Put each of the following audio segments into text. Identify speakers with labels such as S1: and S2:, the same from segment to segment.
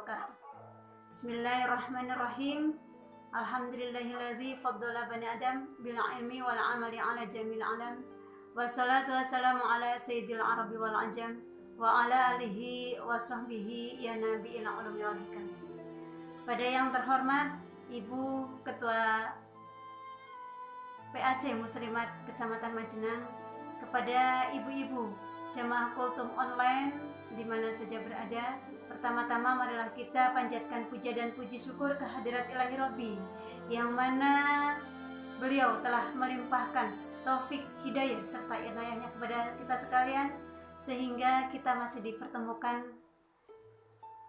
S1: wabarakatuh. Bismillahirrahmanirrahim. Alhamdulillahilladzi faddala bani Adam bil ilmi wal amali ala jamil alam. Wassalatu wassalamu ala sayyidil arabi wal ajam wa ala alihi wa sahbihi ya nabiil ulumi wal hikam. Pada yang terhormat Ibu Ketua PAC Muslimat Kecamatan Majenang, kepada ibu-ibu jamaah kultum online di mana saja berada, pertama-tama marilah kita panjatkan puja dan puji syukur kehadirat Ilahi Rabbi, yang mana beliau telah melimpahkan taufik hidayah serta inayahnya kepada kita sekalian, sehingga kita masih dipertemukan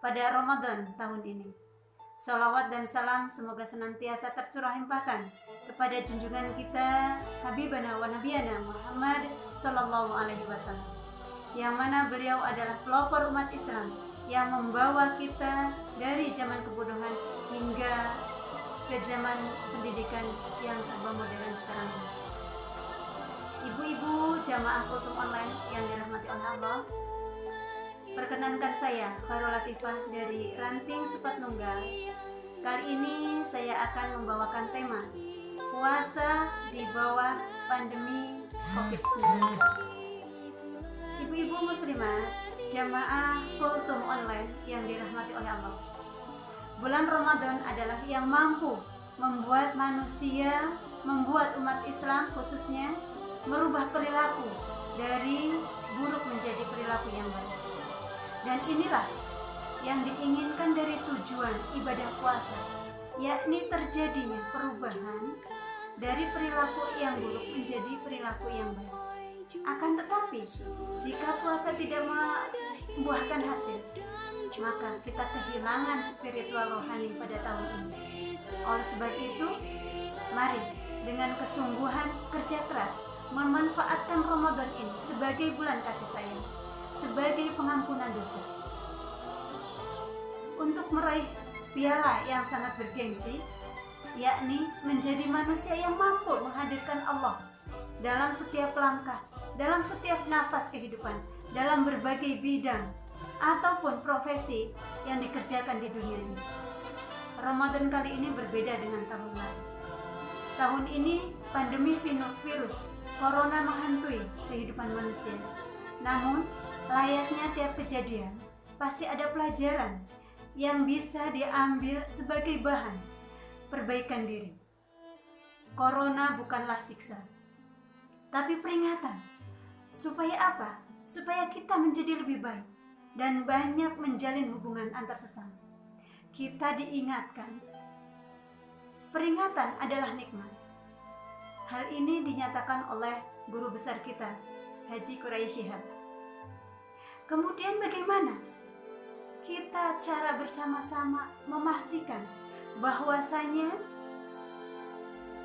S1: pada Ramadan tahun ini. Sholawat dan salam semoga senantiasa tercurah limpahkan kepada junjungan kita Habibana wa Nabiyana Muhammad Sallallahu Alaihi Wasallam, yang mana beliau adalah pelopor umat Islam yang membawa kita dari zaman kebodohan hingga ke zaman pendidikan yang serba modern sekarang ini. Ibu-ibu jamaah kultum online yang dirahmati oleh Allah, perkenankan saya Khairul Latifah dari Ranting Sepat Nunggal. Kali ini saya akan membawakan tema puasa di bawah pandemi COVID-19. Ibu-ibu muslimah jamaah kultum online yang dirahmati oleh Allah, bulan Ramadan adalah yang mampu membuat manusia, membuat umat Islam khususnya merubah perilaku dari buruk menjadi perilaku yang baik. Dan inilah yang diinginkan dari tujuan ibadah puasa, yakni terjadinya perubahan dari perilaku yang buruk menjadi perilaku yang baik. Akan tetapi, jika puasa tidak membuahkan hasil, maka kita kehilangan spiritual rohani pada tahun ini. Oleh sebab itu, mari dengan kesungguhan kerja keras memanfaatkan Ramadan ini sebagai bulan kasih sayang, sebagai pengampunan dosa, untuk meraih piala yang sangat bergengsi, yakni menjadi manusia yang mampu menghadirkan Allah dalam setiap langkah, dalam setiap nafas kehidupan, dalam berbagai bidang ataupun profesi yang dikerjakan di dunia ini. Ramadan kali ini berbeda dengan tahun lalu. Tahun ini pandemi virus corona menghantui kehidupan manusia. Namun, layaknya tiap kejadian pasti ada pelajaran yang bisa diambil sebagai bahan perbaikan diri. Corona bukanlah siksa, tapi peringatan. Supaya apa? Supaya kita menjadi lebih baik dan banyak menjalin hubungan antar sesama. Kita diingatkan, peringatan adalah nikmat. Hal ini dinyatakan oleh guru besar kita, Haji Quraish Shihab. Kemudian bagaimana kita cara bersama-sama memastikan bahwasanya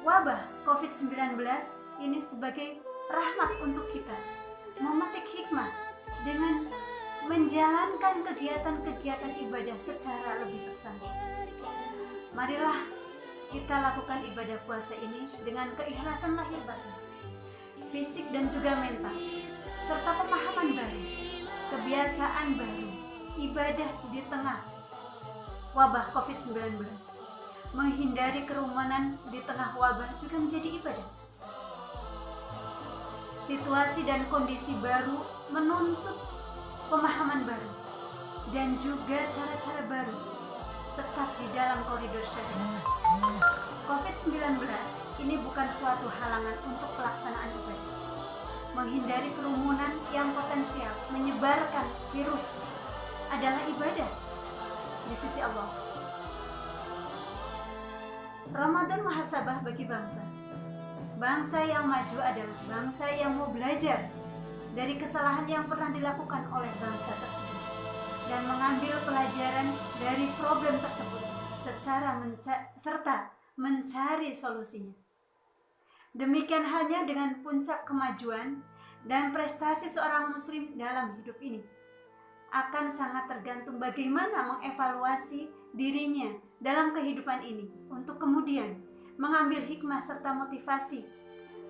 S1: wabah COVID-19 ini sebagai rahmat untuk kita, memetik hikmah dengan menjalankan kegiatan-kegiatan ibadah secara lebih seksama. Marilah kita lakukan ibadah puasa ini dengan keikhlasan lahir batin, fisik dan juga mental, serta pemahaman baru, kebiasaan baru. Ibadah di tengah wabah COVID-19, menghindari kerumunan di tengah wabah juga menjadi ibadah. Situasi dan kondisi baru menuntut pemahaman baru dan juga cara-cara baru, tetap di dalam koridor syariat. COVID-19 ini bukan suatu halangan untuk pelaksanaan ibadah. Menghindari kerumunan yang potensial menyebarkan virus adalah ibadah di sisi Allah. Ramadan muhasabah bagi bangsa. Bangsa yang maju adalah bangsa yang mau belajar dari kesalahan yang pernah dilakukan oleh bangsa tersebut dan mengambil pelajaran dari problem tersebut serta mencari solusinya. Demikian halnya dengan puncak kemajuan dan prestasi seorang muslim dalam hidup ini akan sangat tergantung bagaimana mengevaluasi dirinya dalam kehidupan ini, untuk kemudian mengambil hikmah serta motivasi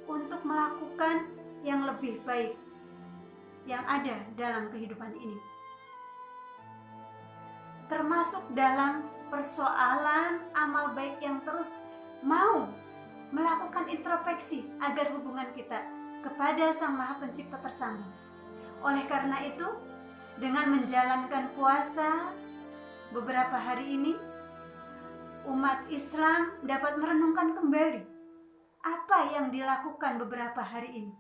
S1: untuk melakukan yang lebih baik yang ada dalam kehidupan ini. termasuk dalam persoalan amal baik yang terus mau melakukan introspeksi agar hubungan kita kepada Sang Maha Pencipta tersambung. Oleh karena itu, dengan menjalankan puasa beberapa hari ini, umat Islam dapat merenungkan kembali apa yang dilakukan beberapa hari ini,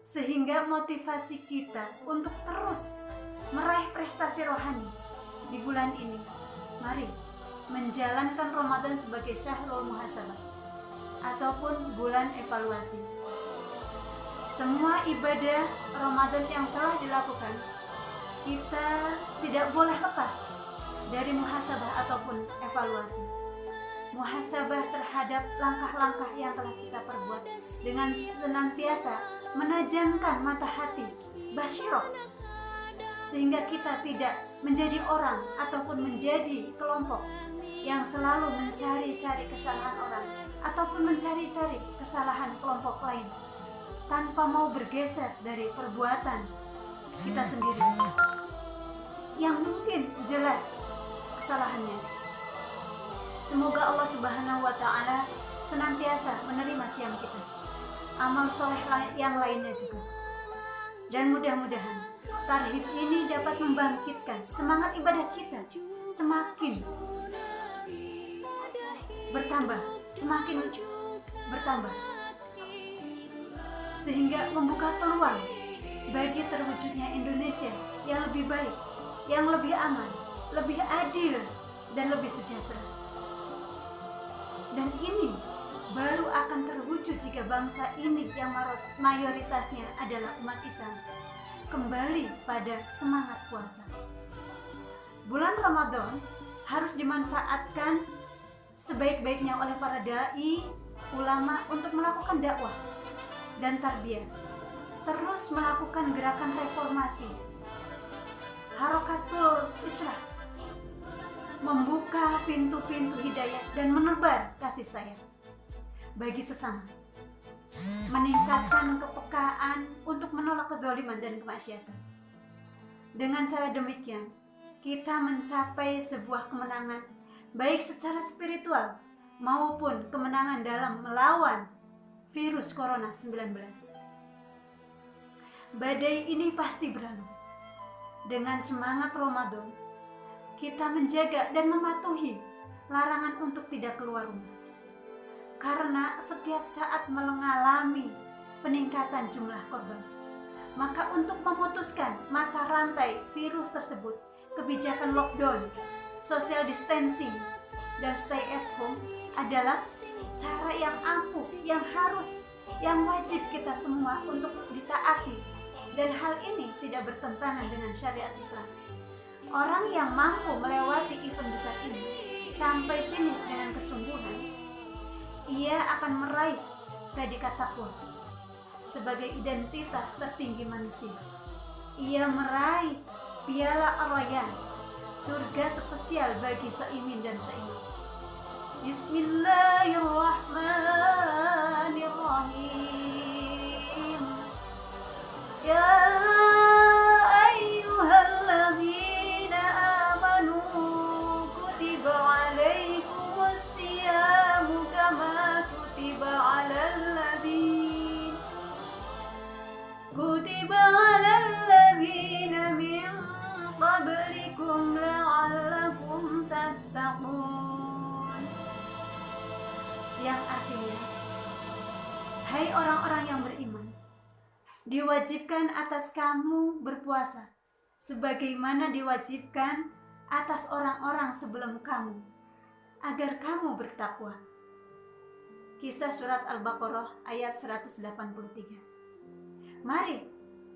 S1: sehingga motivasi kita untuk terus meraih prestasi rohani di bulan ini. Mari menjalankan Ramadan sebagai syahrul muhasabah ataupun bulan evaluasi. Semua ibadah Ramadan yang telah dilakukan, kita tidak boleh lepas dari muhasabah ataupun evaluasi. Muhasabah terhadap langkah-langkah yang telah kita perbuat dengan senantiasa menajamkan mata hati basyirah, sehingga kita tidak menjadi orang ataupun menjadi kelompok yang selalu mencari-cari kesalahan orang ataupun mencari-cari kesalahan kelompok lain tanpa mau bergeser dari perbuatan kita sendiri yang mungkin jelas kesalahannya. Semoga Allah Subhanahu wa Ta'ala senantiasa menerima siam kita, amal soleh yang lainnya juga, dan mudah-mudahan tarhib ini dapat membangkitkan semangat ibadah kita semakin bertambah, sehingga membuka peluang bagi terwujudnya Indonesia yang lebih baik, yang lebih aman, lebih adil, dan lebih sejahtera. Dan ini baru akan terwujud jika bangsa ini yang mayoritasnya adalah umat Islam kembali pada semangat puasa. Bulan Ramadan harus dimanfaatkan sebaik-baiknya oleh para dai, ulama untuk melakukan dakwah dan tarbiyah, terus melakukan gerakan reformasi, harokatul islah, membuka pintu-pintu hidayah dan menebar kasih sayang bagi sesama, meningkatkan kepekaan untuk menolak kezaliman dan kemaksiatan. Dengan cara demikian, kita mencapai sebuah kemenangan baik secara spiritual maupun kemenangan dalam melawan virus Corona 19. Badai ini pasti berlalu. Dengan semangat Ramadan, kita menjaga dan mematuhi larangan untuk tidak keluar rumah. Karena setiap saat mengalami peningkatan jumlah korban, maka untuk memutuskan mata rantai virus tersebut, kebijakan lockdown, social distancing, dan stay at home adalah cara yang ampuh, yang harus, yang wajib kita semua untuk ditaati. Dan hal ini tidak bertentangan dengan syariat Islam. Orang yang mampu melewati event besar ini sampai finish dengan kesungguhan, ia akan meraih predikat takwa sebagai identitas tertinggi manusia. Ia meraih piala Ar-Rayyan, surga spesial bagi shaimin dan shaimah. Bismillahirrahmanirrahim. Ya ayyuhalladzina amanu kutiba alaikumus siyamu kama kutiba alalladzina min qablikum la'allakum tattaqun. Yang artinya, hai orang-orang yang beriman, diwajibkan atas kamu berpuasa sebagaimana diwajibkan atas orang-orang sebelum kamu, agar kamu bertakwa. Kisah surat Al-Baqarah ayat 183. Mari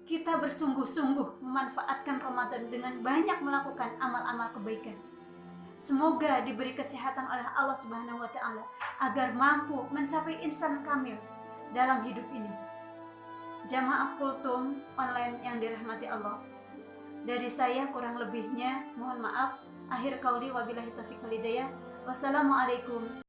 S1: kita bersungguh-sungguh memanfaatkan Ramadan dengan banyak melakukan amal-amal kebaikan. Semoga diberi kesehatan oleh Allah Subhanahu wa Ta'ala agar mampu mencapai insan kamil dalam hidup ini. Jamaah Kultum online yang dirahmati Allah, dari saya kurang lebihnya mohon maaf. Akhir qauli wabillahi taufiq wal hidayah. Wassalamualaikum